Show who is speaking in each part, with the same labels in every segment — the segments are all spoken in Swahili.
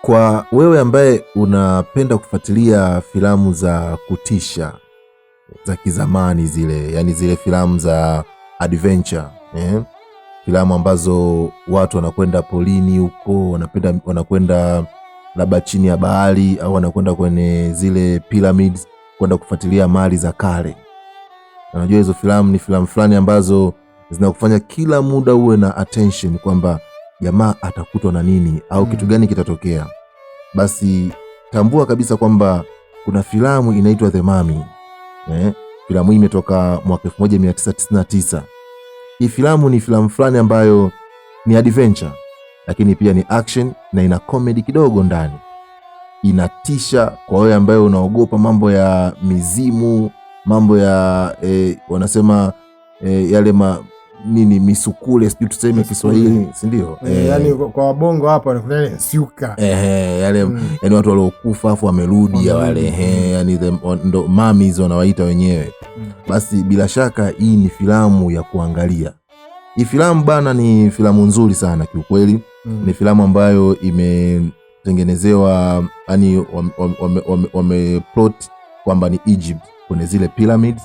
Speaker 1: Kwa wewe ambaye unapenda kufuatilia filamu za kutisha za kizamani zile, yani zile filamu za adventure, filamu ambazo watu wanakwenda polini huko, wanakwenda labda chini ya bahari au wanakwenda kwenye zile pyramids kwenda kufuatilia mali za kale. Unajua hizo filamu ni filamu fulani ambazo zinakufanya kila muda uwe na attention kwamba jamaa atakutwa na nini au kitu gani kitatokea. Basi tambua kabisa kwamba kuna filamu inaitwa The Mummy. Filamu hii imetoka mwaka 1999. Hii filamu ni filamu fulani ambayo ni adventure, lakini pia ni action na ina comedy kidogo ndani. Inatisha kwa wewe ambaye unaogopa mambo ya mizimu, mambo ya wanasema yale nini misukule, sijui tuseme Kiswahili, si ndio?
Speaker 2: Yani kwa wabongo hapa wanakuwa siuka.
Speaker 1: Yale yani watu waliokufa afu wamerudi wale, yani ndo mummies wanawaita wenyewe. Basi bila shaka hii ni filamu ya kuangalia. Hii filamu bana ni filamu nzuri sana kiukweli. Ni filamu ambayo imetengenezewa, yani wameplot kwamba ni Egypt kwenye zile pyramids,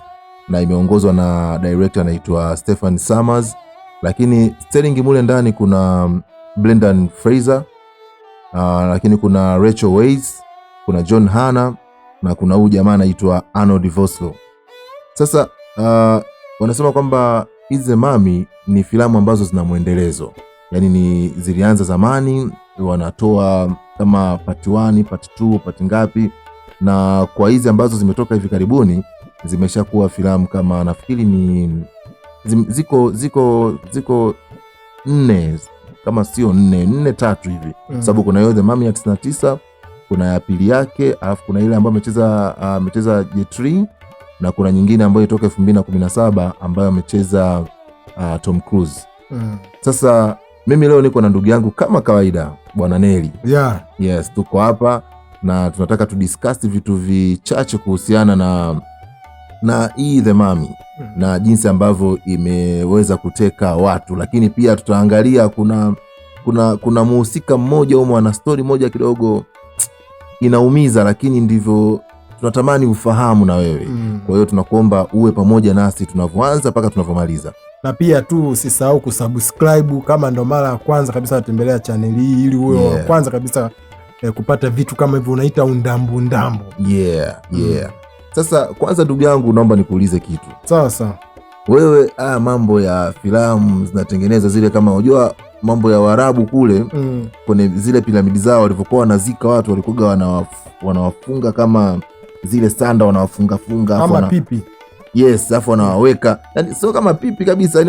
Speaker 1: na imeongozwa na director anaitwa Stephen Sommers, lakini starring mule ndani kuna Brendan Fraser, lakini kuna Rachel Weisz, kuna John Hannah na kuna huyu jamaa anaitwa Arnold Vosloo. Sasa wanasema kwamba hizi Mummy ni filamu ambazo zina muendelezo, yani ni zilianza zamani, wanatoa kama part 1, part 2, part ngapi, na kwa hizi ambazo zimetoka hivi karibuni zimeshakuwa filamu kama nafikiri ni ziko 4 kama sio 4 hivi, sababu kuna hiyo The Mummy ya 99, kuna ya pili yake, alafu kuna ile ambayo amecheza Jet na kuna nyingine ambayo itoka 2017 ambayo amecheza Tom Cruise. Sasa mimi leo niko na ndugu yangu kama kawaida Bwana Nelly. Yes, tuko hapa na tunataka tudiscuss vitu vichache kuhusiana na hii The Mummy na jinsi ambavyo imeweza kuteka watu, lakini pia tutaangalia kuna muhusika mmoja au mwana story moja kidogo inaumiza, lakini ndivyo tunatamani ufahamu na wewe. Kwa hiyo tunakuomba uwe pamoja nasi tunavyoanza mpaka tunavyomaliza.
Speaker 2: Na pia tu usisahau kusubscribe kama ndo mara ya kwanza kabisa unatembelea channel hii, ili uwe wa kwanza kabisa kupata vitu kama hivyo unaita undambu.
Speaker 1: Sasa kwanza ndugu yangu naomba nikuulize kitu.
Speaker 2: Sawa.
Speaker 1: Wewe mambo ya filamu zinatengeneza zile, kama unajua mambo ya Waarabu kule kwenye zile piramidi zao walivyokuwa wanazika watu, walikuwa wanawafunga kama zile sanda, wanawafunga
Speaker 2: kama pipi.
Speaker 1: Yes, alafu wanawaweka, yani sio kama pipi kabisa,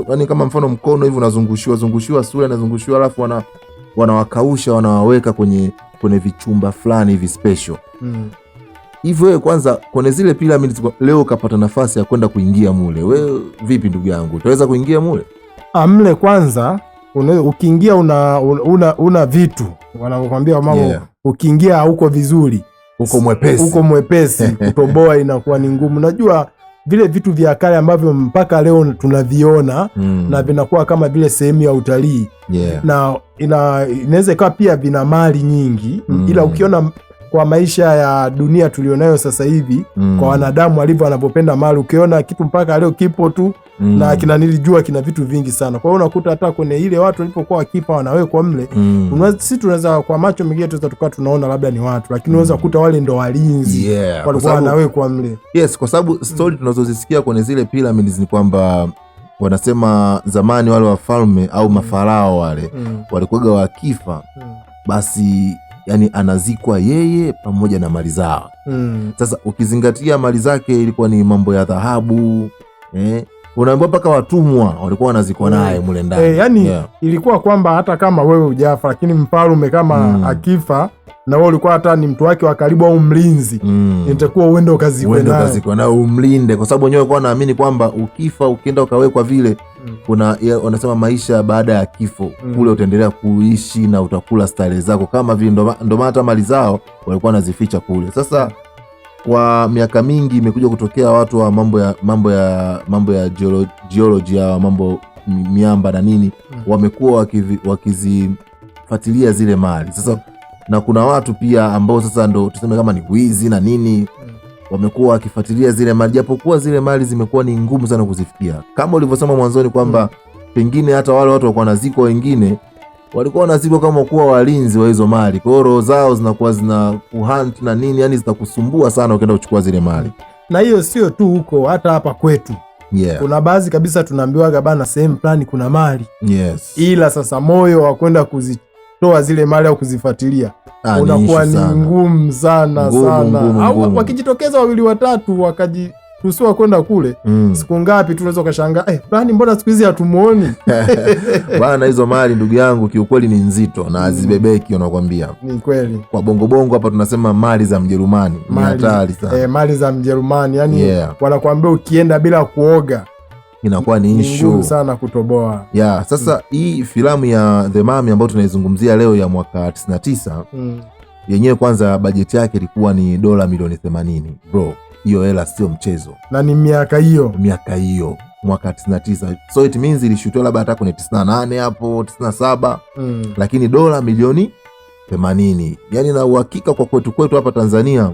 Speaker 1: yani kama mfano mkono hivi unazungushiwa sura, anazungushiwa, alafu wanawakausha, wanawaweka kwenye vichumba fulani hivi special. Hivyo wewe kwanza kwenye zile pyramids leo ukapata nafasi ya kwenda kuingia mule, wewe vipi ndugu yangu, utaweza kuingia mule?
Speaker 2: Mle kwanza ukiingia una vitu wanakuambia mama, ukiingia huko vizuri, huko mwepesi kutoboa inakuwa ni ngumu. Najua vile vitu vya kale ambavyo mpaka leo tunaviona na vinakuwa kama vile sehemu ya utalii, na inaweza ikawa pia vina mali nyingi, ila ukiona kwa maisha ya dunia tulionayo sasa hivi, kwa wanadamu walivyo wanavyopenda mali, ukiona kitu mpaka leo kipo tu na nilijua kina vitu vingi sana. Kwa hiyo unakuta hata kwenye ile watu walipokuwa wakifa wanawekwa mle, sisi tunaweza kwa macho mengine tukawa tunaona labda ni watu, lakini unaweza kukuta wale ndo walinzi walikuwa wanawekwa mle.
Speaker 1: Yes, kwa sababu story tunazozisikia kwenye zile pyramids ni kwamba wanasema zamani wale wafalme au mafarao wale walikuwa wakifa, basi yani anazikwa yeye pamoja na mali zao. Sasa ukizingatia mali zake ilikuwa ni mambo ya dhahabu, unaambiwa mpaka watumwa walikuwa wanazikwa naye mule ndani.
Speaker 2: Ilikuwa kwamba hata kama wewe hujafa, lakini mfalme kama akifa na wewe ulikuwa hata ni mtu wake wa karibu au mlinzi, inatakuwa uende ukazikwe
Speaker 1: naye umlinde, kwa sababu wenyewe walikuwa wanaamini kwamba ukifa ukienda ukawekwa vile, kuna wanasema maisha baada ya kifo kule utaendelea kuishi na utakula starehe zako kama vile, ndo maana hata mali zao walikuwa wanazificha kule. Sasa kwa miaka mingi imekuja kutokea watu wa mambo ya geology ya mambo miamba na nini, wamekuwa wakizifuatilia zile mali. Sasa na kuna watu pia ambao sasa ndo tuseme kama ni wizi na nini wamekuwa wakifuatilia zile mali, japokuwa zile mali zimekuwa ni ngumu sana kuzifikia, kama ulivyosema mwanzoni kwamba pengine hata wale watu walikuwa wanazikwa, wengine walikuwa wanazikwa kama kuwa walinzi wa hizo mali, kwa hiyo roho zao zinakuwa zina kuhunt na nini, yani zitakusumbua sana ukienda kuchukua zile mali.
Speaker 2: Na hiyo sio tu huko, hata hapa kwetu kuna baadhi kabisa tunaambiwa bana sehemu fulani kuna mali, ila sasa moyo wa kwenda kuzitoa zile mali au kuzifuatilia unakuwa ni ngumu sana sana. Au wakijitokeza wawili watatu wakajitusua kwenda kule, siku ngapi tunaweza ukashangaa fulani mbona siku hizi hatumuoni.
Speaker 1: Bana hizo mali ndugu yangu kiukweli ni nzito na hazibebeki, unakwambia.
Speaker 2: Ni kweli. Kwa
Speaker 1: bongo hapa tunasema mali za Mjerumani. Ni hatari sana.
Speaker 2: Mali za Mjerumani yani wanakuambia ukienda bila kuoga
Speaker 1: inakuwa ni issue.
Speaker 2: Ngumu sana kutoboa.
Speaker 1: Sasa hii filamu ya The Mummy ambayo tunaizungumzia leo ya mwaka 99 yenyewe kwanza bajeti yake ilikuwa ni dola milioni 80. Bro, hiyo hela sio mchezo.
Speaker 2: Na ni miaka hiyo
Speaker 1: mwaka 99. So it means ilishutiwa labda hata kwenye 98 hapo 97. Lakini dola milioni 80. Yaani na uhakika kwa kwetu hapa Tanzania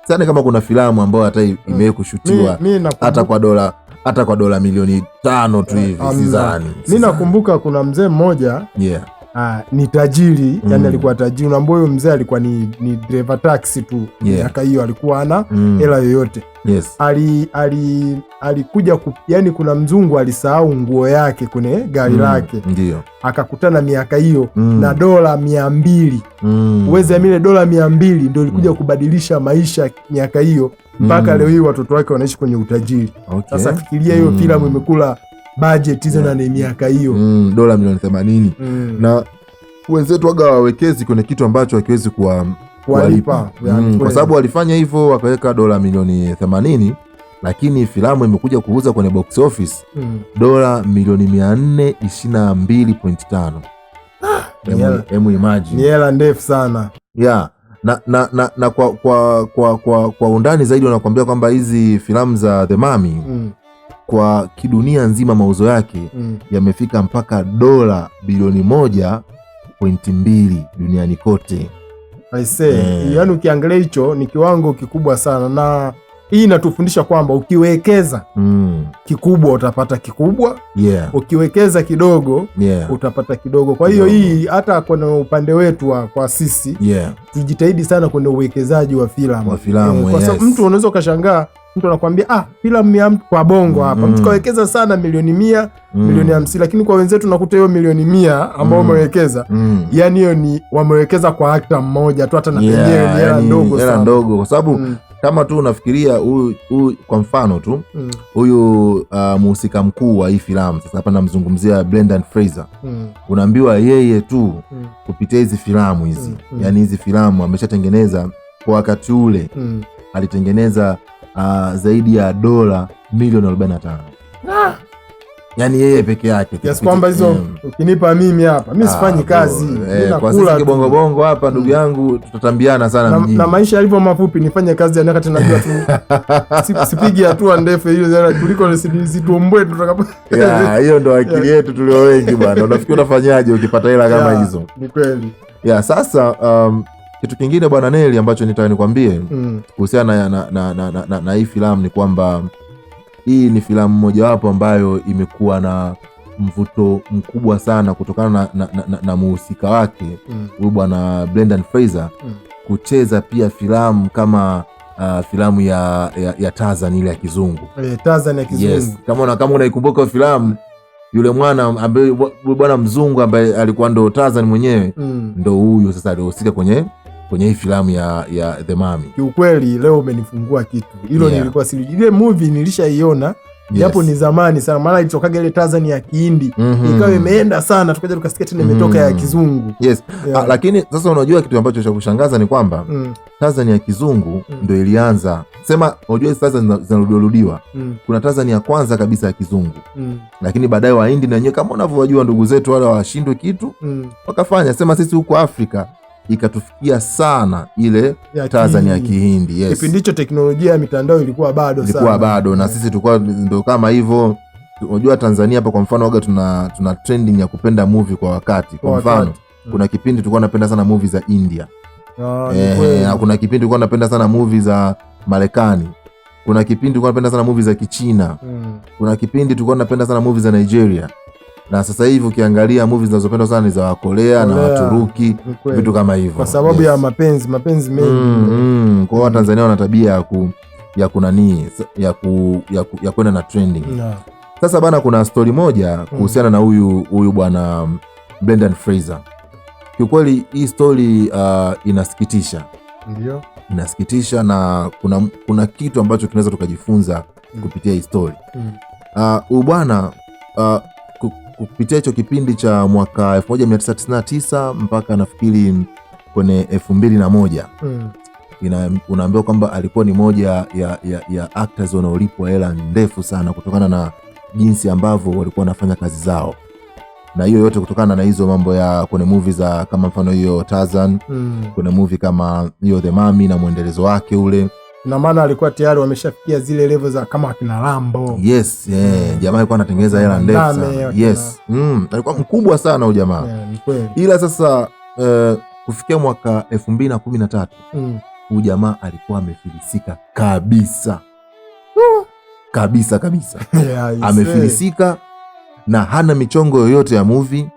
Speaker 1: sana kama kuna filamu ambayo hata imewahi kushutiwa hata kwa dola milioni 5 tu hivi sidhani.
Speaker 2: Mimi nakumbuka kuna mzee mmoja ni tajiri, yani alikuwa tajiri, na huyo mzee alikuwa ni driver taxi tu. Miaka hiyo alikuwa ana hela yoyote. Alikuja yani kuna mzungu alisahau nguo yake kwenye gari lake. Akakutana miaka hiyo na dola 200. Uweze amile dola 200 ndio ilikuja kubadilisha maisha miaka hiyo mpaka leo hii watoto wake wanaishi kwenye utajiri. Sasa fikiria hiyo filamu imekula budget hizo na miaka hiyo
Speaker 1: dola milioni 80. Na wenzetu waga wawekezi kwenye kitu ambacho hakiwezi kuwalipa. Kwa sababu walifanya hivyo wakaweka dola milioni 80, lakini filamu imekuja kuuza kwenye box office dola milioni 422.5. Hemu imagine.
Speaker 2: Ni hela ndefu sana.
Speaker 1: Na kwa undani zaidi wanakuambia kwamba hizi filamu za The Mummy kwa kidunia nzima mauzo yake yamefika mpaka dola bilioni 1.2 duniani kote.
Speaker 2: I say, yani ukiangalia hicho ni kiwango kikubwa sana, na hii inatufundisha kwamba ukiwekeza kikubwa utapata kikubwa. Ukiwekeza kidogo utapata kidogo. Kwa hiyo hii hata kwenye upande wetu kwa sisi tujitahidi sana kwenye uwekezaji wa filamu. Kwa sababu mtu unaweza ukashangaa mtu anakuambia filamu ya mtu kwa bongo hapa mtu kawekeza sana milioni 100, milioni 50, lakini kwa wenzetu nakuta hiyo milioni 100 ambao wamewekeza yani hiyo ni wamewekeza kwa actor mmoja tu, hata na penyewe ni hela ndogo sana.
Speaker 1: Hela ndogo kwa sababu kama tu unafikiria huyu kwa mfano tu huyu mhusika mkuu wa hii filamu, sasa hapa namzungumzia Brendan Fraser. Unaambiwa yeye tu kupitia hizi filamu hizi yani hizi filamu ameshatengeneza kwa wakati ule alitengeneza zaidi ya dola milioni 45. Yani yeye peke yake.
Speaker 2: Kiasi kwamba hizo ukinipa mimi hapa mimi sifanyi kazi.
Speaker 1: Kwa sisi kibongo hapa ndugu yangu tutatambiana sana mjini.
Speaker 2: Na maisha yalivyo mafupi nifanye kazi ya wakati najua tu sipigi hatua ndefu hiyo kuliko situombwe tutakapo.
Speaker 1: Hiyo ndo akili yetu tulio wengi bwana. Unafikiri unafanyaje ukipata hela kama hizo?
Speaker 2: Ni kweli.
Speaker 1: Sasa kitu kingine bwana Neli ambacho nitaka nikwambie kuhusiana na hii filamu ni kwamba hii ni filamu mojawapo ambayo imekuwa na mvuto mkubwa sana kutokana na muhusika wake huyu bwana Brendan Fraser kucheza pia filamu kama filamu ya Tarzan ile ya kizungu.
Speaker 2: Tarzan ya kizungu.
Speaker 1: Kama unaikumbuka filamu, yule mwana ambaye bwana mzungu ambaye alikuwa ndo Tarzan mwenyewe ndo huyu sasa alihusika kwenye hii filamu ya The Mummy.
Speaker 2: Kiukweli leo umenifungua kitu. Hilo nilikuwa sijui. Ile movie nilishaiona japo ni zamani sana, maana ilitokaga ile Tarzan ya Kihindi ikawa imeenda sana, tukaja tukasikia tena imetoka ya kizungu.
Speaker 1: Lakini sasa unajua kitu ambacho cha kushangaza ni kwamba Tarzan ya kizungu ndio ilianza. Sema unajua Tarzan zinarudiwa. Kuna Tarzan ya kwanza kabisa ya kizungu. Lakini baadaye Wahindi na wenyewe kama unavyojua ndugu zetu wale washindwe kitu wakafanya. Sema sisi huko Afrika ikatufikia sana ile Tarzan ya Kihindi.
Speaker 2: Kipindi hicho teknolojia ya mitandao ilikuwa bado
Speaker 1: na sisi tulikuwa ndio kama hivyo. Unajua Tanzania hapa kwa mfano waga tuna trending ya kupenda movie kwa wakati. Kwa mfano Kuna kipindi tulikuwa napenda sana movie za India. Kuna kipindi tulikuwa napenda sana movie za Marekani. Kuna kipindi tulikuwa napenda sana movie za Kichina. Kuna kipindi tulikuwa napenda sana movie za Nigeria. Na sasa hivi ukiangalia movies zinazopendwa sana ni za Korea na Waturuki, vitu kama hivyo.
Speaker 2: Kwa sababu ya mapenzi mengi.
Speaker 1: Kwa hiyo Tanzania wana tabia ya kwenda na trending. Sasa bana, kuna story moja kuhusiana na huyu bwana Brendan Fraser. Kiukweli hii story inasikitisha.
Speaker 2: Ndio.
Speaker 1: Inasikitisha na kuna kitu ambacho tunaweza tukajifunza kupitia hii story. Huyu bwana kupitia hicho kipindi cha mwaka 1999 mpaka nafikiri kwenye 2001 unaambiwa kwamba alikuwa ni moja ya actors wanaolipwa hela ndefu sana kutokana na jinsi ambavyo walikuwa wanafanya kazi zao, na hiyo yote kutokana na hizo mambo ya kwenye movie za kama mfano hiyo Tarzan, kuna movie kama hiyo The Mummy na mwendelezo wake ule.
Speaker 2: Na maana alikuwa tayari wameshafikia zile level za kama akina Rambo.
Speaker 1: Yes, jamaa alikuwa anatengeneza hela ndefu sana. Yes. Alikuwa mkubwa sana huyo jamaa. Ila sasa kufikia mwaka 2013 huyu jamaa alikuwa amefilisika kabisa. Kabisa. Amefilisika na hana michongo yoyote ya movie,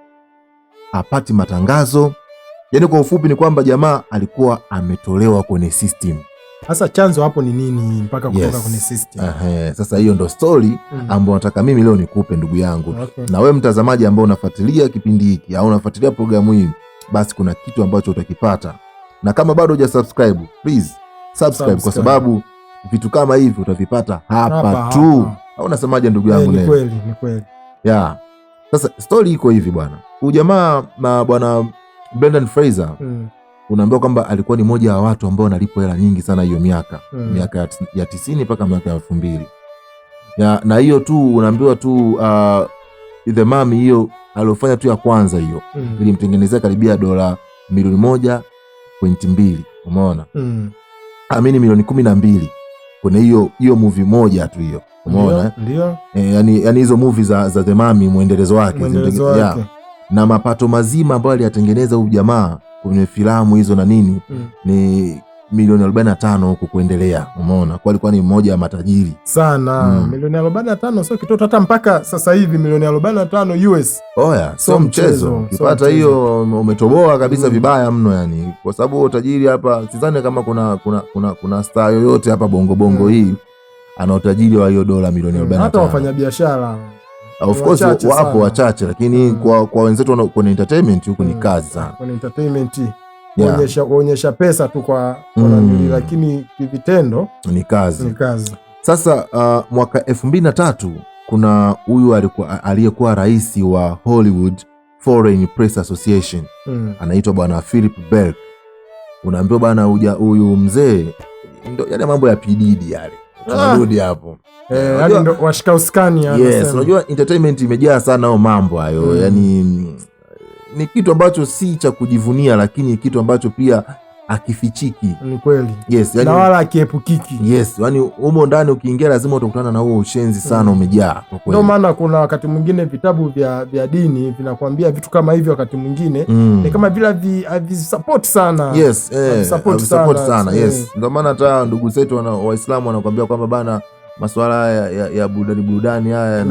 Speaker 1: hapati matangazo. Yaani kwa ufupi ni kwamba jamaa alikuwa ametolewa kwenye system.
Speaker 2: Sasa chanzo hapo ni nini mpaka kutoka kwenye system?
Speaker 1: Sasa hiyo ndo story ambayo nataka mimi leo nikupe ndugu yangu. Na wewe mtazamaji ambao unafuatilia kipindi hiki au unafuatilia programu hii, basi kuna kitu ambacho utakipata. Na kama bado hujasubscribe, please subscribe kwa sababu vitu kama hivi utavipata hapa tu. Au unasemaje ndugu yangu?
Speaker 2: Ni kweli.
Speaker 1: Yeah. Sasa story iko hivi bwana. Huyu jamaa na bwana Brendan Fraser unaambiwa kwamba alikuwa ni moja wa watu ambao wanalipwa hela nyingi sana hiyo miaka ya 90 mpaka miaka ya 2000. Na hiyo tu unaambiwa tu The Mummy hiyo aliyofanya tu ya kwanza hiyo ilimtengenezea karibia dola milioni 1.2, umeona? Amini milioni 12 kwenye hiyo movie moja tu hiyo, umeona?
Speaker 2: Ndio.
Speaker 1: Yani hizo movie za The Mummy mwendelezo wake. Na mapato mazima ambayo aliyatengeneza huyu jamaa kwenye filamu hizo na nini ni milioni 45 huko kuendelea, umeona? Kwa alikuwa ni mmoja wa matajiri
Speaker 2: sana. Milioni 45 sio kitoto, hata mpaka sasa hivi milioni 45 US.
Speaker 1: Sio mchezo. Ukipata hiyo umetoboa kabisa vibaya mno yani. Kwa sababu utajiri hapa sidhani kama kuna star yoyote hapa bongo hii ana utajiri wa hiyo dola milioni 45.
Speaker 2: Hata wafanyabiashara
Speaker 1: of course wapo wachache, lakini kwa wenzetu kwenye entertainment huko ni kazi sana.
Speaker 2: Kwenye entertainment kuonyesha pesa tu kwa lakini kivitendo
Speaker 1: ni kazi. Sasa mwaka 2003 kuna huyu aliyekuwa rais wa Hollywood Foreign Press Association, anaitwa bwana Philip Berg. Unaambiwa bwana huyu mzee ndio yale mambo ya PDD yale. Tunarudi hapo.
Speaker 2: Yaani ndo washika uskani
Speaker 1: anasema. Yes, unajua entertainment imejaa sana hayo mambo hayo. Yaani ni kitu ambacho si cha kujivunia, lakini kitu ambacho pia akifichiki.
Speaker 2: Ni kweli.
Speaker 1: Yes,
Speaker 2: yani, na wala akiepukiki.
Speaker 1: Yes, yani humo ndani ukiingia lazima utakutana na huo ushenzi sana umejaa kwa kweli.
Speaker 2: Ndio maana kuna wakati mwingine vitabu vya dini vinakuambia vitu kama hivyo, wakati mwingine ni kama vile support sana.
Speaker 1: Yes, support sana. Yes. Ndio maana hata ndugu zetu Waislamu wanakuambia kwamba bana masuala ya burudani haya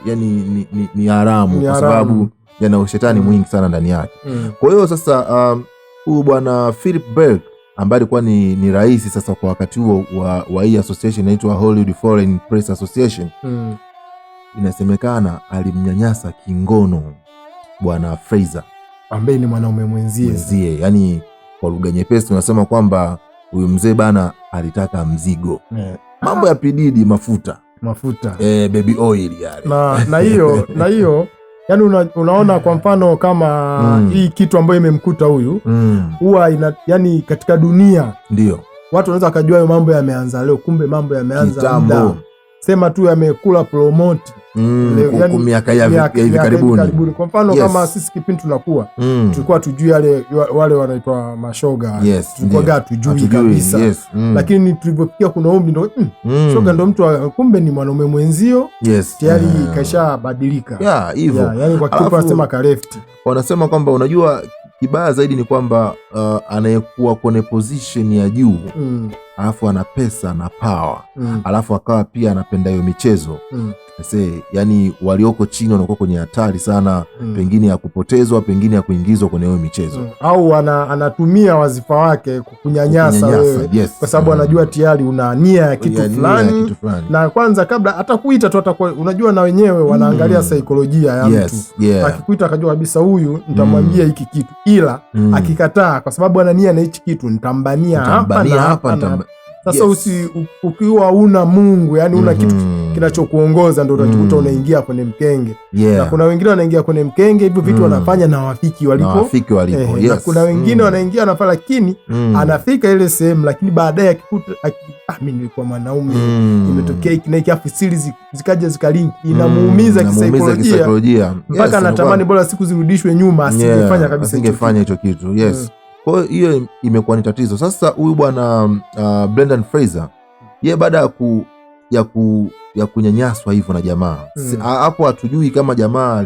Speaker 1: yani ni haramu kwa sababu yana ushetani mwingi sana ndani yake. Kwa hiyo sasa huyu bwana Philip Berg ambaye alikuwa ni rais sasa kwa wakati huo wa hii association inaitwa Hollywood Foreign Press Association, inasemekana alimnyanyasa kingono bwana Fraser
Speaker 2: ambaye ni mwanaume mwenzie.
Speaker 1: Yani kwa lugha nyepesi tunasema kwamba huyu mzee bana alitaka mzigo. Mambo ya pididi mafuta. Baby oil yale.
Speaker 2: Na hiyo yani unaona kwa mfano kama hii kitu ambayo imemkuta huyu huwa yani katika dunia
Speaker 1: ndio
Speaker 2: watu wanaweza kujua hayo mambo yameanza leo, kumbe mambo yameanza muda. Sema tu yamekula promote
Speaker 1: miaka hivi karibuni.
Speaker 2: Kwa mfano kama sisi kipindi tunakuwa tulikuwa tujui wale wanaitwa mashoga. Tulikuwa tujui kabisa. Lakini tulipofikia kuna umri ndo shoga ndo mtu kumbe ni mwanaume mwenzio. Tayari kasha badilika.
Speaker 1: Hivyo.
Speaker 2: Yani kwa kitu wanasema ka left.
Speaker 1: Wanasema kwamba unajua kibaya zaidi ni kwamba anayekuwa kwenye position ya juu alafu ana pesa na power alafu akawa pia anapenda hiyo michezo yani walioko chini wanakuwa kwenye hatari sana pengine ya kupotezwa, pengine ya kuingizwa kwenye hiyo michezo
Speaker 2: au anatumia wazifa wake kukunyanyasa wewe kwa sababu anajua tayari una nia ya kitu fulani na kwanza kabla hata kuita tu atakuwa unajua na wenyewe wanaangalia saikolojia ya mtu akikuita akajua kabisa huyu nitamwambia hiki kitu ila akikataa kwa sababu ana nia na hichi kitu nitambania hapa sasa ukiwa una Mungu yani una kitu kinachokuongoza ndio utajikuta unaingia kwenye mkenge na kuna wengine wanaingia kwenye mkenge hivyo vitu wanafanya na wafiki walipo na kuna wengine wanaingia na lakini anafika ile sehemu lakini baadaye akikuta mimi nilikuwa mwanaume imetokea hiki na hiki afu siri zikaja zikalinki inamuumiza kisaikolojia mpaka anatamani bora siku zirudishwe nyuma asingefanya kabisa
Speaker 1: hicho kitu kwa hiyo imekuwa ni tatizo. Sasa huyu bwana Brendan Fraser yeye baada ya kunyanyaswa hivyo na jamaa hapo hatujui kama jamaa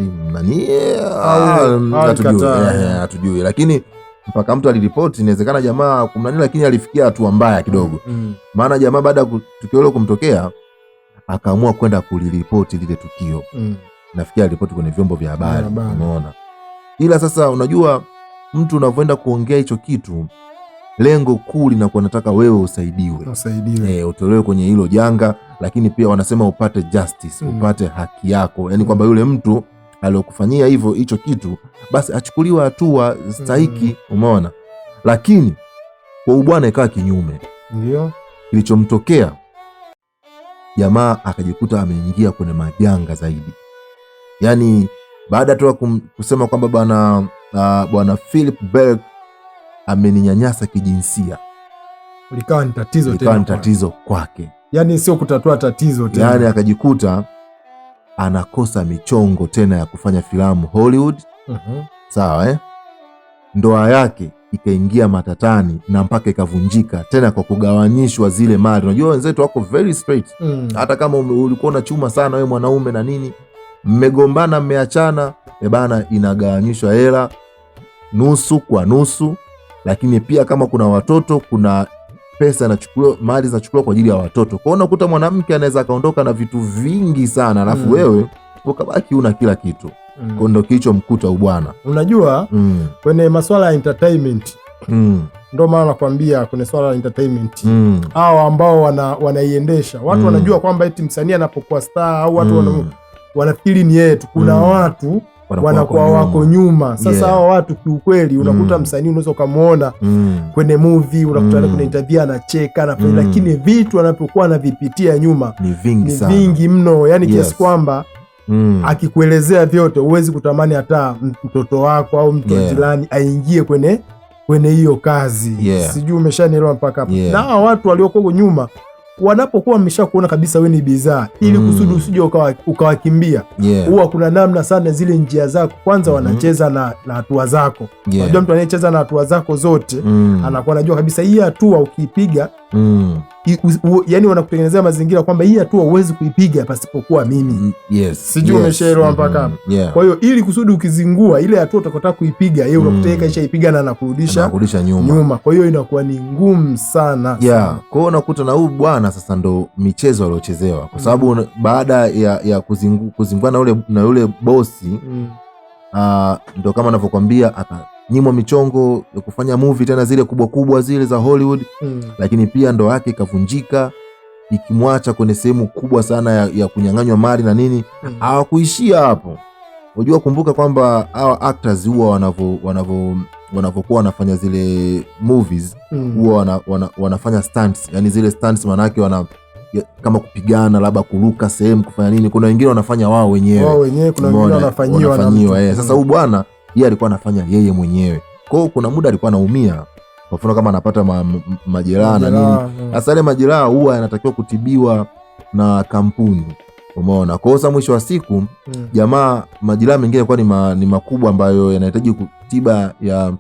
Speaker 1: hatujui lakini mpaka mtu aliripoti inawezekana jamaa kumnani lakini alifikia hatua mbaya kidogo maana jamaa baada ya tukio hilo kumtokea akaamua kwenda kuliripoti lile tukio nafikia aliripoti kwenye vyombo vya habari umeona ila sasa unajua mtu unavyoenda kuongea hicho kitu lengo kuu linakuwa nataka wewe usaidiwe utolewe kwenye hilo janga lakini pia wanasema upate justice upate haki yako yani kwamba yule mtu aliyokufanyia hivyo hicho kitu basi achukuliwe hatua stahiki umeona lakini kwa bwana ikawa kinyume
Speaker 2: ndio
Speaker 1: kilichomtokea jamaa akajikuta ameingia kwenye majanga zaidi yani baada tu kusema kwamba bwana Philip Berg ameninyanyasa kijinsia
Speaker 2: likawa ni tatizo
Speaker 1: kwake
Speaker 2: yani sio kutatua tatizo tena
Speaker 1: yani akajikuta anakosa michongo tena ya kufanya filamu Hollywood sawa ndoa yake ikaingia matatani na mpaka ikavunjika tena kwa kugawanyishwa zile mali unajua wenzetu wako very straight hata kama ulikuwa na chuma sana wewe mwanaume na nini mmegombana mmeachana bana inagawanyishwa hela nusu kwa nusu lakini pia kama kuna watoto kuna pesa inachukuliwa mali zinachukuliwa kwa ajili ya watoto kwa hiyo unakuta mwanamke anaweza kaondoka na vitu vingi sana alafu wewe ukabaki una kila kitu kwa ndo kilichomkuta bwana
Speaker 2: unajua kwenye masuala ya entertainment ndio maana nakwambia kwenye swala la entertainment hao ambao wanaiendesha watu wanajua kwamba eti msanii anapokuwa star au watu wanafikiri ni yetu kuna watu wanakuwa wako nyuma sasa hao watu kiukweli unakuta msanii unaweza kumuona kwenye movie unakuta kwenye interview anacheka na lakini vitu anapokuwa anavipitia nyuma
Speaker 1: ni
Speaker 2: vingi mno yani kiasi kwamba akikuelezea vyote huwezi kutamani hata mtoto wako au mtu jirani aingie kwenye hiyo kazi sijui umeshanielewa mpaka hapo na hao watu walioko nyuma wanapokuwa wameshakuona kabisa wewe ni bidhaa ili kusudi usije ukawakimbia huwa kuna namna sana zile njia zako kwanza wanacheza na hatua zako unajua mtu anayecheza na hatua zako zote anakuwa anajua kabisa hii hatua ukiipiga yani wanakutengenezea mazingira kwamba hii hatua huwezi kuipiga pasipokuwa mimi sijui umeshaelewa mpaka hapo kwa hiyo ili kusudi ukizingua ile hatua utakotaka kuipiga yeye unakuteka isha na anakurudisha nyuma kwa hiyo inakuwa ni ngumu sana
Speaker 1: kwa hiyo unakuta na huyu bwana sasa ndo michezo aliochezewa kwa sababu baada ya kuzingua na yule bosi ndo kama anavyokuambia nyimwa michongo ya kufanya movie tena zile kubwa kubwa zile za Hollywood lakini pia ndo yake ikavunjika ikimwacha kwenye sehemu kubwa sana ya kunyang'anywa mali na nini hawakuishia hapo unajua kumbuka kwamba hawa actors huwa wanavyokuwa wanafanya zile movies huwa wanafanya stunts yani zile stunts maana yake kama kupigana labda kuruka sehemu kufanya nini kuna wengine wanafanya wao wenyewe
Speaker 2: kuna wengine wanafanyiwa
Speaker 1: sasa huyu bwana yeye alikuwa anafanya yeye mwenyewe. Kwa hiyo kuna muda alikuwa anaumia. Kwa mfano kama anapata majeraha na nini. Sasa ile majeraha huwa yanatakiwa kutibiwa na kampuni. Umeona? Kwa hiyo mwisho wa siku jamaa majeraha mengine kwa ni makubwa ambayo yanahitaji tiba ya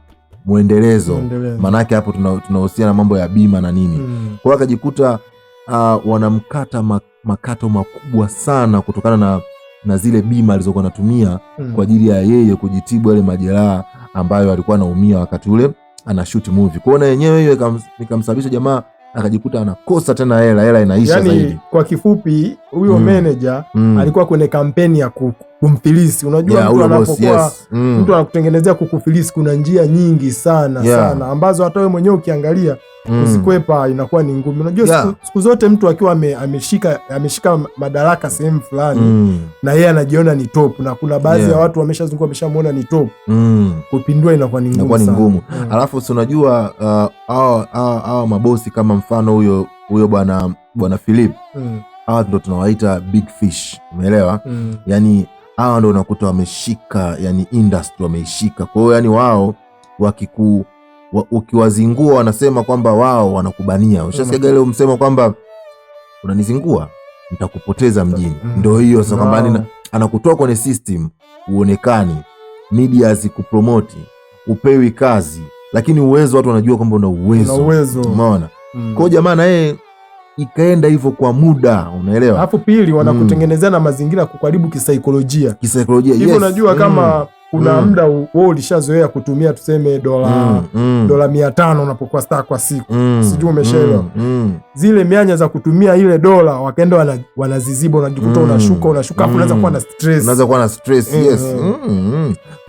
Speaker 1: muendelezo. Maana yake hapo tunahusiana na mambo ya bima na nini. Kwa hiyo akajikuta wanamkata makato makubwa sana kutokana na zile bima alizokuwa anatumia kwa ajili ya yeye kujitibu yale majeraha ambayo alikuwa anaumia wakati ule ana shoot movie. Kwa hiyo yenyewe hiyo ikamsababisha jamaa akajikuta anakosa tena hela inaisha zaidi.
Speaker 2: Kwa kifupi huyo manager alikuwa kwenye kampeni ya kumfilisi. Unajua mtu anapokuwa mtu anakutengenezea kukufilisi, kuna njia nyingi sana ambazo hata wewe mwenyewe ukiangalia usikwepa inakuwa ni ngumu. Unajua siku zote mtu akiwa ameshika madaraka sehemu fulani na yeye anajiona ni top, na kuna baadhi ya watu wameshazunguka wameshamuona ni top, kupindua inakuwa ni ngumu.
Speaker 1: Alafu si unajua hao mabosi kama mfano huyo bwana Philip, hawa ndo tunawaita big fish, umeelewa? Yani hawa ndo unakuta wameshika, yani industry wameishika. Kwa hiyo yani wao ukiwazingua wanasema kwamba wao wanakubania. Ushasikia ile msemo kwamba unanizingua nitakupoteza mjini. Ndio hiyo sasa, kwamba anakutoa kwenye system uonekani, media zikupromote, upewi kazi, lakini uwezo watu wanajua kwamba una uwezo. Umeona? Kwa jamaa na yeye ikaenda hivyo kwa muda, unaelewa?
Speaker 2: Alafu pili wanakutengenezea na mazingira kukaribu kisaikolojia. Hivyo unajua kama kuna muda wewe ulishazoea kutumia tuseme dola 500 unapokuwa star kwa siku. Sijui umeshaelewa. Zile mianya za kutumia ile dola wakaenda wanaziziba, unajikuta unashuka hapo, unaanza kuwa na stress.
Speaker 1: Yes.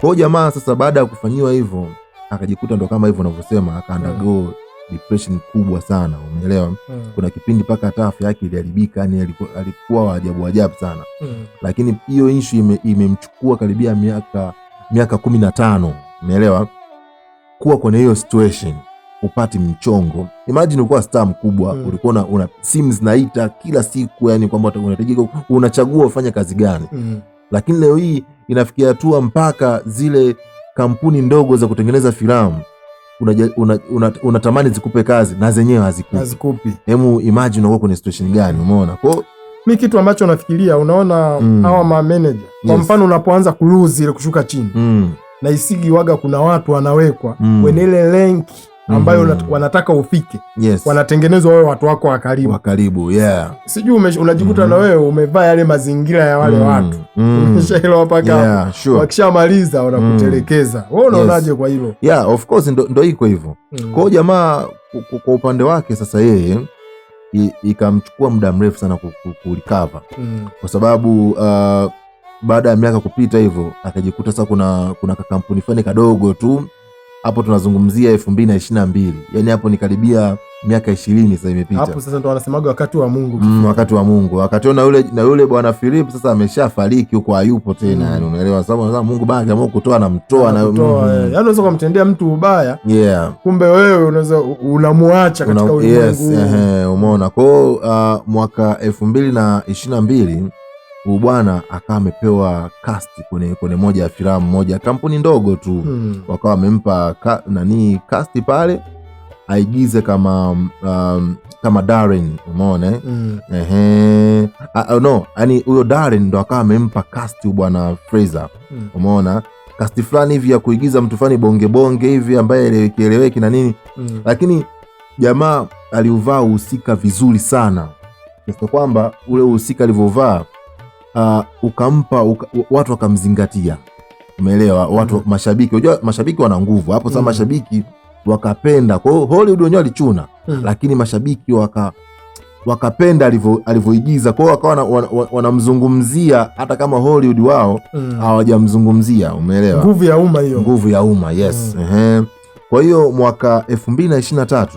Speaker 1: Kwa jamaa sasa baada ya kufanyiwa hivyo akajikuta ndo kama hivyo unavyosema, akaandago depression kubwa sana, umeelewa? Kuna kipindi paka hata afya yake iliharibika, yani alikuwa wa ajabu sana. Lakini hiyo issue imemchukua karibia miaka 15, umeelewa? Kuwa kwenye hiyo situation, upati mchongo. Imagine ulikuwa star mkubwa, ulikuwa una simu zinaita kila siku, yani kwamba unahitajika unachagua ufanye kazi gani. Lakini leo hii inafikia hatua mpaka zile kampuni ndogo za kutengeneza filamu unatamani zikupe kazi na zenyewe hazikupi. Hemu imagine unakuwa kwenye situation gani, umeona? Kwa
Speaker 2: mimi kitu ambacho nafikiria, unaona hawa ma manager kwa mfano unapoanza kuluzi ile kushuka chini na isigi waga, kuna watu wanawekwa kwenye ile rank ambayo wanataka ufike. Wanatengenezwa wewe watu wako wa karibu. Sijui unajikuta na wewe umevaa yale mazingira ya wale watu. Umeshaelewa paka wakishamaliza wanakutelekeza. Wewe unaonaje kwa hilo?
Speaker 1: Of course ndo iko hivyo. Kwa hiyo jamaa kwa upande wake sasa yeye ikamchukua muda mrefu sana kurecover. Kwa sababu baada ya miaka kupita hivyo akajikuta sasa kuna kampuni fulani kadogo tu. Hapo tunazungumzia 2022. Yaani hapo ni karibia miaka 20 sasa imepita.
Speaker 2: Hapo sasa ndo wanasemaga wakati wa Mungu.
Speaker 1: Wakati wa Mungu. Wakati na yule bwana Philip sasa ameshafariki huko, hayupo tena. Yani unaelewa, sababu Mungu baki kama kutoa na mtoa na
Speaker 2: yaani unaweza kumtendea mtu ubaya. Kumbe wewe unaweza unamuacha katika ulimwengu.
Speaker 1: Umeona? Kwa mwaka 2022 huyu bwana akawa amepewa cast kwenye moja ya filamu moja, kampuni ndogo tu. Wakawa wamempa cast pale aigize kama Darren, umeona? Yani huyo Darren ndo akawa amempa cast bwana Fraser, umeona? Cast fulani hivi ya kuigiza mtu fulani bonge hivi ambaye eleweki na nini. Lakini jamaa aliuvaa uhusika vizuri sana, kwa kwamba ule uhusika alivyovaa ukampa watu wakamzingatia, umeelewa? Watu mashabiki, unajua mashabiki wana nguvu hapo sasa. Mashabiki wakapenda. Kwa hiyo Hollywood wenyewe alichuna, lakini mashabiki wakapenda alivyoigiza. Kwa hiyo wakawa wanamzungumzia hata kama Hollywood wao hawajamzungumzia, umeelewa? Nguvu ya umma, yes. Kwa hiyo mwaka 2023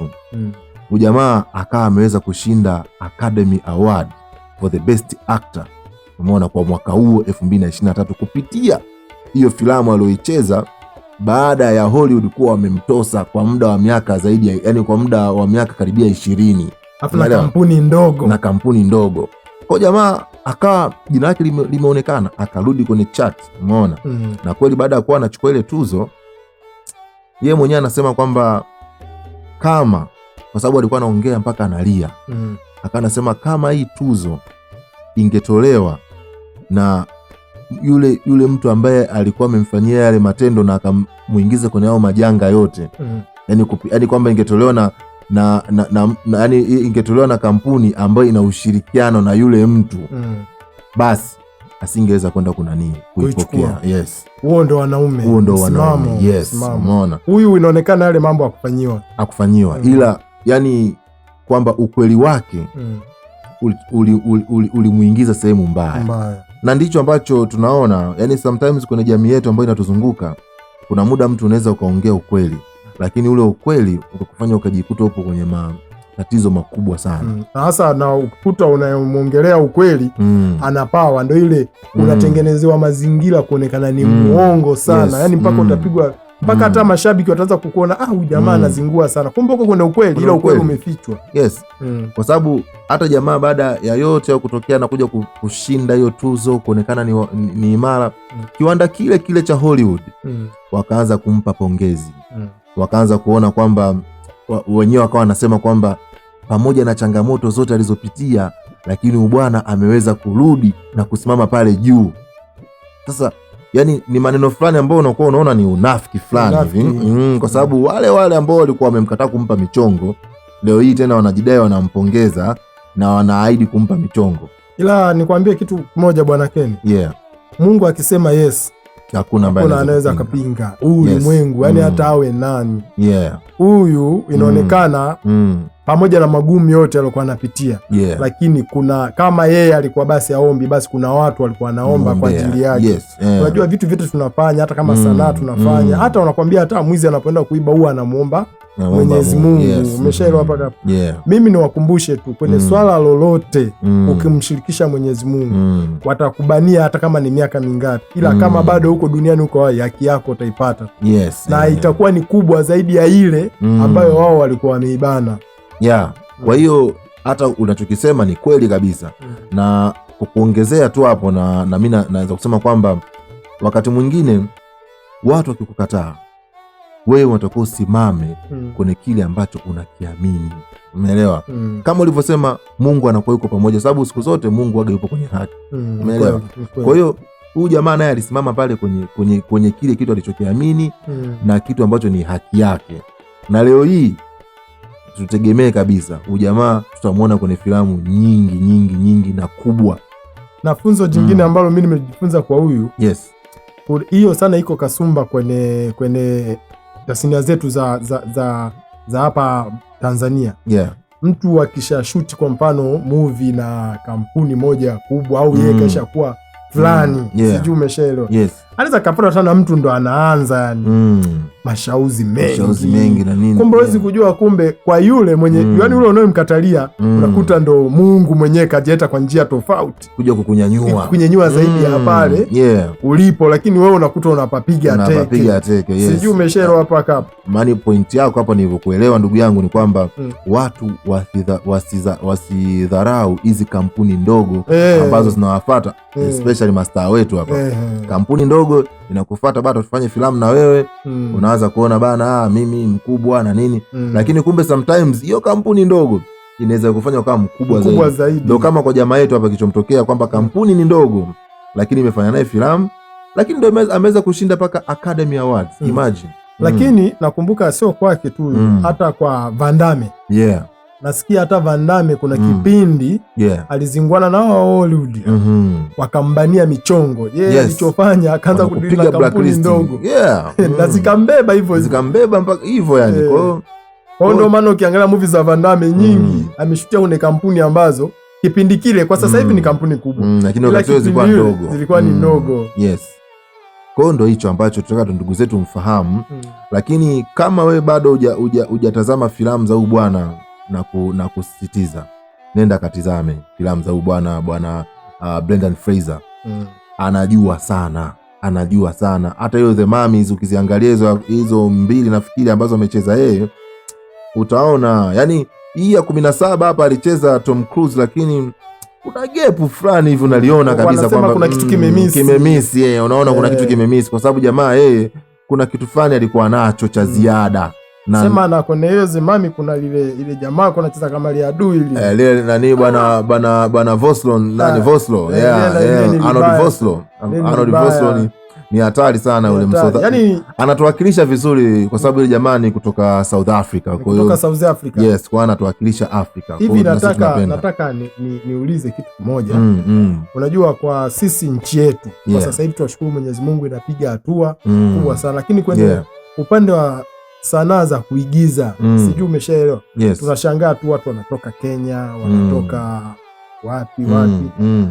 Speaker 1: ujamaa akawa ameweza kushinda Academy Award for the best actor, umeona, kwa mwaka huo 2023 kupitia hiyo filamu aliyoicheza baada ya Hollywood kuwa wamemtosa kwa muda wa miaka zaidi, yani kwa muda wa miaka karibia 20.
Speaker 2: Na
Speaker 1: kampuni ndogo. Kwa jamaa akawa jina lake limeonekana, akarudi kwenye chat, umeona? Na kweli baada ya kuwa anachukua ile tuzo, yeye mwenyewe anasema kwamba kwa sababu alikuwa anaongea mpaka analia. Akawa anasema kama hii tuzo ingetolewa na yule mtu ambaye alikuwa amemfanyia yale matendo na akamuingiza kwenye hao majanga yote, yani kwamba ingetolewa yani ingetolewa na kampuni ambayo ina ushirikiano na yule mtu, basi asingeweza kwenda kunani kuipokea. Yes,
Speaker 2: huo ndo wanaume,
Speaker 1: yes, umeona
Speaker 2: huyu inaonekana yale mambo
Speaker 1: akufanyiwa ila yani kwamba ukweli wake ulimuingiza sehemu mbaya. Na ndicho ambacho tunaona yani sometimes kwenye jamii yetu ambayo inatuzunguka, kuna muda mtu unaweza ukaongea ukweli, lakini ule ukweli ukakufanya ukajikuta upo kwenye tatizo makubwa sana.
Speaker 2: Hasa na ukuta unayemuongelea ukweli anapawa, ndo ile unatengenezewa mazingira kuonekana ni muongo sana. Yes. Yani mpaka utapigwa mpaka hata mashabiki wataanza kukuona huyu jamaa anazingua sana, kumbe uko kwenye ukweli, ila ukweli umefichwa.
Speaker 1: Yes. Kwa sababu hata jamaa baada ya yote au kutokea na kuja kushinda hiyo tuzo, kuonekana ni imara, kiwanda kile cha Hollywood wakaanza kumpa pongezi. Wakaanza kuona kwamba wenyewe wakawa wanasema kwamba pamoja na changamoto zote alizopitia, lakini bwana ameweza kurudi na kusimama pale juu. Sasa yani ni maneno fulani ambayo unakuwa unaona ni unafiki fulani hivi, kwa sababu wale ambao walikuwa wamemkataa kumpa michongo, leo hii tena wanajidai wanampongeza na wanaahidi kumpa michongo.
Speaker 2: Ila nikwambie kitu kimoja bwana Ken. Mungu akisema yes,
Speaker 1: hakuna
Speaker 2: anaweza kupinga. Huyu ulimwengu yani hata awe nani. Huyu inaonekana pamoja na magumu yote alikuwa anapitia, lakini kuna kama yeye alikuwa basi aombi, basi kuna watu walikuwa naomba kwa ajili yake. Unajua vitu vyote tunafanya, hata kama sanaa tunafanya, hata wanakuambia hata mwizi anapoenda kuiba huwa anamuomba Mwenyezi Mungu. Umeshaelewa hapa? Mimi niwakumbushe tu kwenye swala lolote ukimshirikisha Mwenyezi Mungu watakubania hata kama ni miaka mingapi, ila kama bado huko duniani huko haki yako utaipata. Na itakuwa ni kubwa zaidi ya ile ambayo wao walikuwa wameibana.
Speaker 1: Kwa hiyo hata unachokisema ni kweli kabisa. Na kukuongezea tu hapo, na mimi naweza kusema kwamba wakati mwingine watu wakikukataa, wewe unatakiwa usimame kwenye kile ambacho unakiamini. Umeelewa? Kama ulivyosema Mungu anakuwa yuko pamoja, sababu siku zote Mungu waga yupo kwenye haki. Umeelewa? Kwa hiyo huyu jamaa naye alisimama pale kwenye kile kitu alichokiamini na kitu ambacho ni haki yake. Na leo hii tutegemee kabisa huyu jamaa tutamuona kwenye filamu nyingi na kubwa.
Speaker 2: Na funzo jingine ambalo mimi nimejifunza kwa huyu, hiyo sana iko kasumba kwenye tasnia zetu za hapa Tanzania. Mtu akishashuti kwa mfano movie na kampuni moja kubwa, au yeye kesha kuwa fulani, sijui umeshaelewa, anaweza kapata sana mtu ndo anaanza yani mashauzi mengi
Speaker 1: na nini,
Speaker 2: kumbe huwezi kujua kumbe kwa yule mwenye yani yule unayemkatalia unakuta ndo Mungu mwenyewe kajieta kwa njia tofauti
Speaker 1: kuja kukunyanyua
Speaker 2: zaidi ya pale ulipo, lakini wewe unakuta unapapiga teke. Sijui umeshaelewa hapa.
Speaker 1: Maana point yako hapa nilivyokuelewa ndugu yangu ni kwamba watu wasidharau hizi kampuni ndogo ambazo zinawafuata, especially mastaa wetu hapa. Kampuni ndogo inakufuata bado tufanye filamu na wewe, unaanza kuona bana mimi mkubwa na nini, lakini kumbe sometimes hiyo kampuni ndogo inaweza kufanya kama mkubwa zaidi. Ndio kama kwa jamaa yetu hapa kichomtokea kwamba kampuni ni ndogo lakini imefanya naye filamu, lakini ndio ameweza kushinda paka Academy Awards. Imagine.
Speaker 2: Lakini nakumbuka sio kwake tu, hata kwa Van Damme. Nasikia hata Van Damme kuna kipindi alizingwana na Hollywood wakambania michongo. Alichofanya akaanza kupiga kampuni ndogo na zikambeba
Speaker 1: mpaka hivyo yani.
Speaker 2: Kwa hiyo ndio maana ukiangalia movie za Van Damme nyingi ameshutia kwenye kampuni ambazo kipindi kile, kwa sasa hivi ni kampuni kubwa,
Speaker 1: lakini wakati
Speaker 2: zilikuwa ni ndogo.
Speaker 1: Kwa hiyo ndio hicho ambacho tunataka ndugu zetu mfahamu. Lakini kama we bado hujatazama filamu za huyu bwana na kusisitiza, nenda katizame filamu za huyu bwana Brendan Fraser. Anajua sana. Hata hiyo The Mummies ukiziangalia hizo mbili nafikiri ambazo amecheza yeye, utaona yani hii ya 17 hapa alicheza Tom Cruise, lakini kuna gap fulani hivi unaliona kabisa kwamba
Speaker 2: kuna kitu kimemiss.
Speaker 1: Unaona kuna kitu kimemiss kwa sababu jamaa yeye kuna kitu fulani alikuwa nacho cha ziada.
Speaker 2: Sema na kwenye hiyo Zemami kuna ile jamaa kuna cheza kama ile adui
Speaker 1: ile nani bwana Vosloo, Arnold Vosloo Ni hatari sana yule Msouth. Yani anatuwakilisha vizuri kwa sababu yule jamani kutoka South Africa. Kwa hiyo
Speaker 2: kutoka South Africa.
Speaker 1: Yes, kwa anatuwakilisha Afrika.
Speaker 2: Hivi nataka niulize kitu kimoja. Unajua kwa sisi nchi yetu kwa sasa hivi tunashukuru Mwenyezi Mungu inapiga hatua kubwa sana, lakini kwenye upande wa sanaa za kuigiza sijui umeshaelewa. Tunashangaa tu watu wanatoka Kenya, wanatoka wapi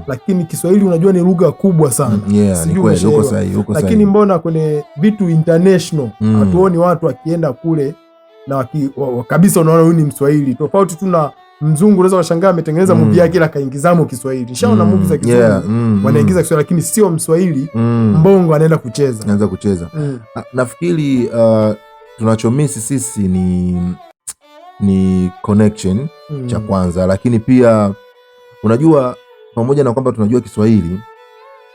Speaker 2: lakini Kiswahili unajua ni lugha kubwa sana.
Speaker 1: Sijui umeshaelewa.
Speaker 2: Lakini mbona kwenye vitu international hatuoni watu wakienda kule na kabisa unaona huyu ni Mswahili, tofauti tu na mzungu. Unaweza kushangaa ametengeneza movie yake ila kaingizamo Kiswahili. Nishaona movie za Kiswahili wanaingiza Kiswahili, lakini sio Mswahili mbongo anaenda kucheza.
Speaker 1: Nafikiri tunachomisi sisi ni connection cha kwanza, lakini pia unajua pamoja na kwamba tunajua Kiswahili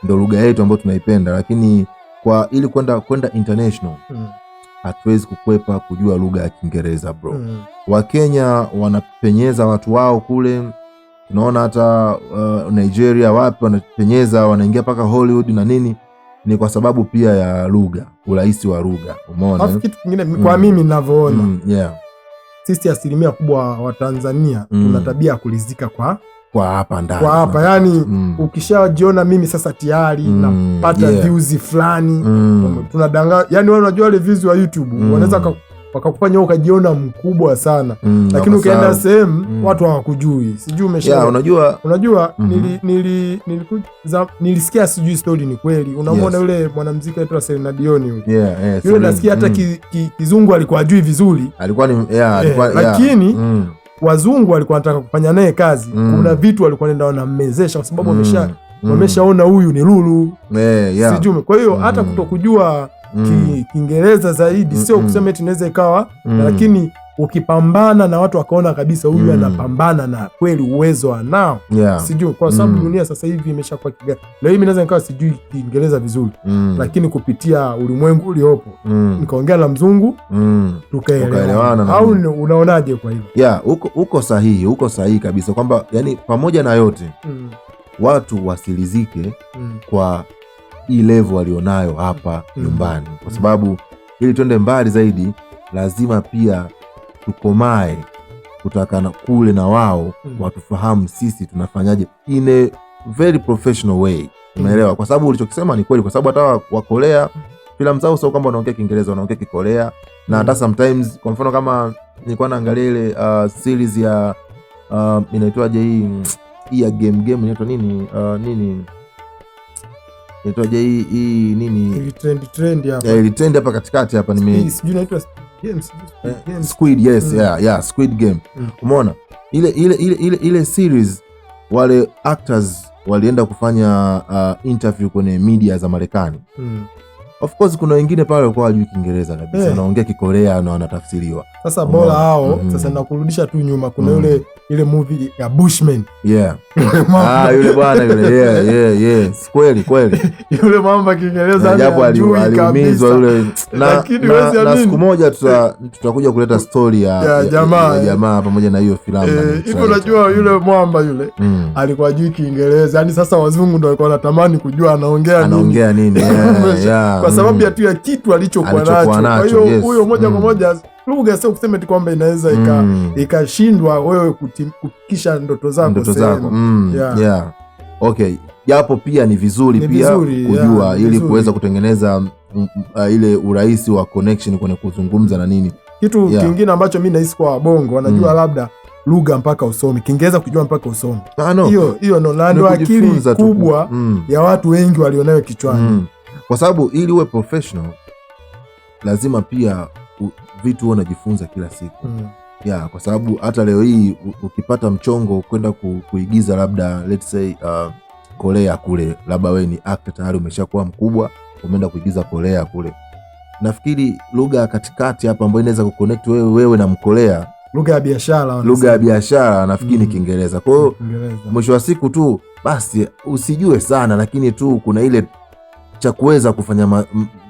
Speaker 1: ndio lugha yetu ambayo tunaipenda, lakini kwa ili kwenda international hatuwezi kukwepa kujua lugha ya Kiingereza bro. Wakenya wanapenyeza watu wao kule, tunaona hata Nigeria wapi wanapenyeza, wanaingia paka Hollywood na nini, ni kwa sababu pia ya lugha, urahisi wa lugha. Umeona?
Speaker 2: Alafu kitu kingine kwa mimi ninavyoona sisi asilimia kubwa wa Tanzania tuna tabia ya kulizika kwa
Speaker 1: hapa ndani.
Speaker 2: Kwa hapa yani ukishajiona mimi sasa tayari napata views fulani tunadanga, yani wewe unajua ile views wa YouTube wanaweza wakakufanya ukajiona mkubwa sana lakini ukaenda sehemu watu hawakujui. Sijui umeshaelewa. Unajua nilisikia sijui story ni kweli. Unamwona yule mwanamuziki anaitwa Selena Dion yule. Yule nasikia hata kizungu alikuwa ajui vizuri.
Speaker 1: Alikuwa ni
Speaker 2: lakini wazungu walikuwa wanataka kufanya naye kazi. Kuna vitu walikuwa wanaenda wanammezesha kwa sababu wameshaona huyu ni lulu. Sijui. Kwa hiyo hata kutokujua Kiingereza zaidi sio kusema eti inaweza ikawa, lakini ukipambana na watu wakaona kabisa huyu anapambana na kweli uwezo anao. Sijui kwa sababu dunia sasa hivi imeshakuwa leo mimi naweza nikawa sijui Kiingereza vizuri lakini kupitia ulimwengu uliopo nikaongea na mzungu tukaelewana. Au unaonaje kwa hilo?
Speaker 1: Uko sahihi kabisa kwamba yani pamoja na yote watu wasilizike kwa hii level walionayo hapa nyumbani, kwa sababu ili twende mbali zaidi lazima pia tukomae kutakana kule na wao watufahamu sisi tunafanyaje in a very professional way. Umeelewa? Kwa sababu ulichokisema ni kweli, kwa sababu hata wa Korea filamu zao sio kwamba wanaongea Kiingereza, wanaongea Kikorea na hata sometimes, kwa mfano kama nilikuwa naangalia ile series ya inaitwaje hii ya game inaitwa nini inaitwaje hii nini
Speaker 2: trend hapa
Speaker 1: ili trend hapa katikati hapa
Speaker 2: sijui inaitwa
Speaker 1: Squid. Squid Game. Umeona ile series, wale actors walienda kufanya interview kwenye media za Marekani. Of course kuna wengine pale walikuwa hawajui Kiingereza kabisa, wanaongea Kikorea na wanatafsiriwa.
Speaker 2: Sasa bora hao sasa nakurudisha tu nyuma, kuna ile movie ya Bushman.
Speaker 1: Yule bwana yule kweli
Speaker 2: yule mambo Kiingereza
Speaker 1: japo aliumizwa yule na siku moja tutakuja kuleta story ya jamaa pamoja na hiyo filamu.
Speaker 2: Hivyo unajua yule mwamba yule alikuwa hajui Kiingereza, yani sasa wazungu ndio walikuwa wanatamani kujua anaongea nini kwa sababu tu ya kitu alichokuwa nacho. Kwa hiyo huyo moja kwa moja lugha sio kusema eti kwamba inaweza ikashindwa wewe kufikisha ndoto zako.
Speaker 1: Okay, japo pia ni vizuri kujua ili kuweza kutengeneza ile urahisi wa connection kwenye kuzungumza na nini.
Speaker 2: Kitu kingine ambacho mimi nahisi kwa Bongo wanajua labda lugha mpaka usome Kiingereza, kujua mpaka usome. Hiyo ndio akili kubwa ya watu wengi walionayo kichwani.
Speaker 1: Kwa sababu ili uwe professional lazima pia vitu unajifunza kila siku. Kwa sababu hata leo hii ukipata mchongo kwenda kuigiza labda let's say Korea kule, labda wewe ni actor tayari umeshakuwa mkubwa, umeenda kuigiza Korea kule, nafikiri lugha katikati hapa ambayo inaweza kuconnect wewe na Mkorea, lugha ya biashara nafikiri ni Kiingereza. Kwa hiyo mwisho wa siku tu basi usijue sana, lakini tu kuna ile cha kuweza kufanya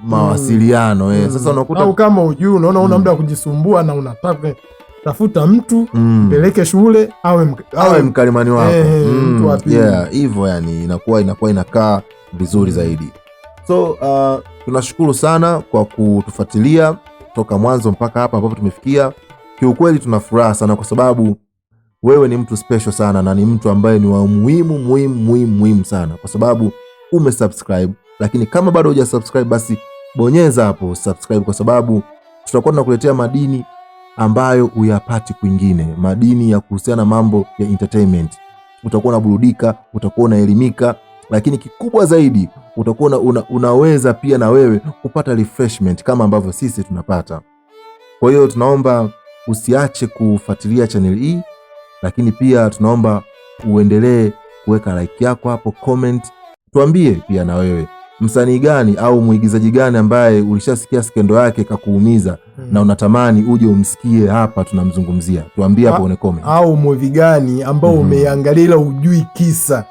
Speaker 1: mawasiliano. Sasa unakuta
Speaker 2: au kama ujui unaona una muda wa kujisumbua na unataka tafuta mtu peleke shule awe
Speaker 1: mkalimani wako hivyo, yani inakuwa inakaa vizuri zaidi. So tunashukuru sana kwa kutufuatilia toka mwanzo mpaka hapa ambapo tumefikia. Kiukweli tuna furaha sana kwa sababu wewe ni mtu special sana na ni mtu ambaye ni wa muhimu sana kwa sababu umesubscribe. Lakini kama bado hujasubscribe, basi bonyeza hapo subscribe, kwa sababu tutakuwa tunakuletea madini ambayo uyapati kwingine, madini ya kuhusiana mambo ya entertainment. Utakuwa unaburudika, utakuwa unaelimika, lakini kikubwa zaidi utakuwa unaweza pia na wewe kupata refreshment kama ambavyo sisi tunapata. Kwa hiyo tunaomba usiache kufuatilia channel hii, lakini pia tunaomba uendelee kuweka like yako hapo, comment. Tuambie pia na wewe msanii gani au mwigizaji gani ambaye ulishasikia skendo yake kakuumiza na unatamani uje umsikie hapa tunamzungumzia. Tuambie hapo kwenye comment.
Speaker 2: Au movie gani ambao umeangalia ujui kisa.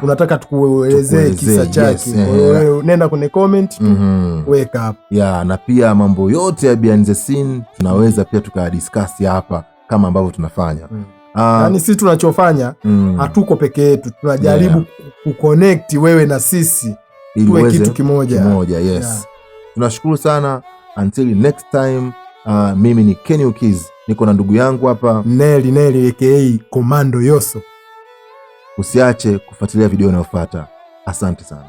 Speaker 2: Unataka tukuelezee kisa chake. Wewe nenda kwenye comment weka hapo.
Speaker 1: Na pia mambo yote ya behind the scene tunaweza pia tukadiscuss hapa kama ambavyo tunafanya.
Speaker 2: Yaani sisi tunachofanya hatuko peke yetu. Tunajaribu kuconnect wewe na sisi tuwe kitu kimoja.
Speaker 1: Yes. Tunashukuru sana. Until next time, mimi ni Kenny Ukiz. Niko na ndugu yangu hapa
Speaker 2: Neli aka Komando Yoso.
Speaker 1: Usiache kufuatilia video inayofuata. Asante sana.